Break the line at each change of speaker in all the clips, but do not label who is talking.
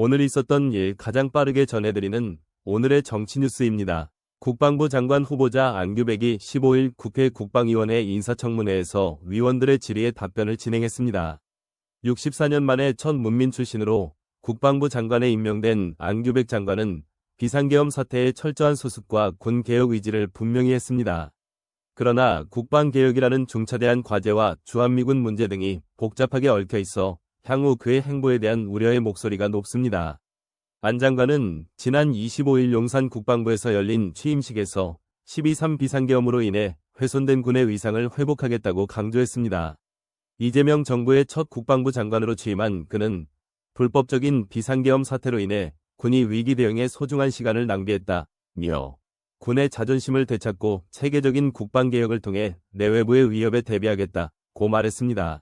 오늘 있었던 일 가장 빠르게 전해드리는 오늘의 정치 뉴스입니다. 국방부 장관 후보자 안규백이 15일 국회 국방위원회 인사청문회에서 위원들의 질의에 답변을 진행했습니다. 64년 만에 첫 문민 출신으로 국방부 장관에 임명된 안규백 장관은 비상계엄 사태의 철저한 수습과 군개혁 의지를 분명히 했습니다. 그러나 국방개혁이라는 중차대한 과제와 주한미군 문제 등이 복잡하게 얽혀 있어 향후 그의 행보에 대한 우려의 목소리가 높습니다. 안 장관은 지난 25일 용산 국방부에서 열린 취임식에서 12.3 비상계엄으로 인해 훼손된 군의 위상을 회복하겠다고 강조했습니다. 이재명 정부의 첫 국방부 장관으로 취임한 그는 불법적인 비상계엄 사태로 인해 군이 위기 대응에 소중한 시간을 낭비했다며 군의 자존심을 되찾고 체계적인 국방개혁을 통해 내외부의 위협에 대비하겠다고 말했습니다.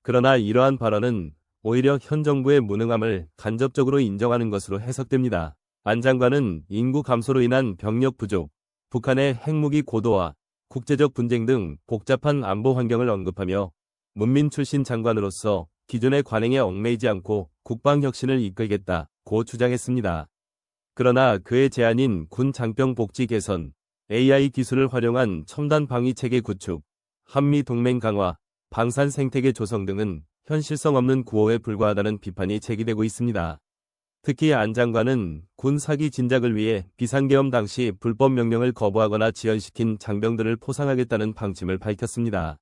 그러나 이러한 발언은 오히려 현 정부의 무능함을 간접적으로 인정하는 것으로 해석됩니다. 안 장관은 인구 감소로 인한 병력 부족, 북한의 핵무기 고도화, 국제적 분쟁 등 복잡한 안보 환경을 언급하며 문민 출신 장관으로서 기존의 관행에 얽매이지 않고 국방혁신을 이끌겠다고 주장했습니다. 그러나 그의 제안인 군 장병 복지 개선, AI 기술을 활용한 첨단 방위체계 구축, 한미 동맹 강화, 방산 생태계 조성 등은 현실성 없는 구호에 불과하다는 비판이 제기되고 있습니다. 특히 안 장관은 군 사기 진작을 위해 비상계엄 당시 불법 명령을 거부하거나 지연시킨 장병들을 포상하겠다는 방침을 밝혔습니다.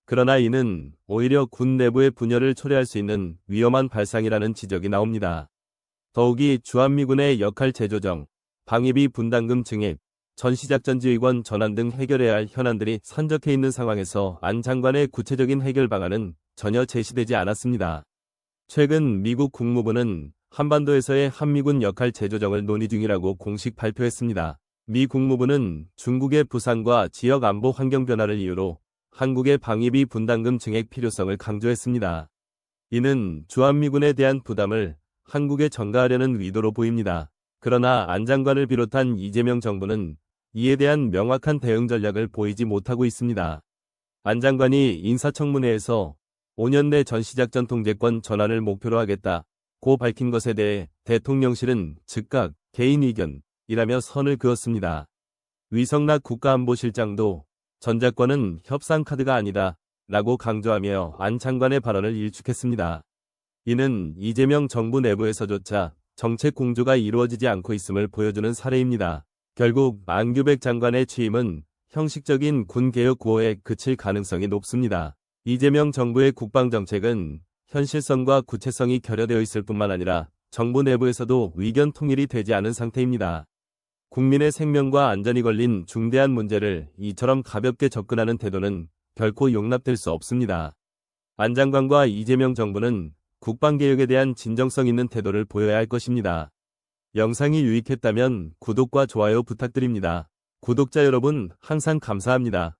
그러나 이는 오히려 군 내부의 분열을 초래할 수 있는 위험한 발상이라는 지적이 나옵니다. 더욱이 주한미군의 역할 재조정, 방위비 분담금 증액, 전시작전지휘권 전환 등 해결해야 할 현안들이 산적해 있는 상황에서 안 장관의 구체적인 해결 방안은 전혀 제시되지 않았습니다. 최근 미국 국무부는 한반도에서의 한미군 역할 재조정을 논의 중이라고 공식 발표했습니다. 미 국무부는 중국의 부상과 지역 안보 환경 변화를 이유로 한국의 방위비 분담금 증액 필요성을 강조했습니다. 이는 주한미군에 대한 부담을 한국에 전가하려는 의도로 보입니다. 그러나 안 장관을 비롯한 이재명 정부는 이에 대한 명확한 대응 전략을 보이지 못하고 있습니다. 안 장관이 인사청문회에서 5년 내 전시작전 통제권 전환을 목표로 하겠다고 밝힌 것에 대해 대통령실은 즉각 개인 의견이라며 선을 그었습니다. 위성락 국가안보실장도 전작권은 협상 카드가 아니다 라고 강조하며 안 장관의 발언을 일축했습니다. 이는 이재명 정부 내부에서조차 정책 공조가 이루어지지 않고 있음을 보여주는 사례입니다. 결국 안규백 장관의 취임은 형식적인 군개혁 구호에 그칠 가능성이 높습니다. 이재명 정부의 국방정책은 현실성과 구체성이 결여되어 있을 뿐만 아니라 정부 내부에서도 의견 통일이 되지 않은 상태입니다. 국민의 생명과 안전이 걸린 중대한 문제를 이처럼 가볍게 접근하는 태도는 결코 용납될 수 없습니다. 안 장관과 이재명 정부는 국방개혁에 대한 진정성 있는 태도를 보여야 할 것입니다. 영상이 유익했다면 구독과 좋아요 부탁드립니다. 구독자 여러분 항상 감사합니다.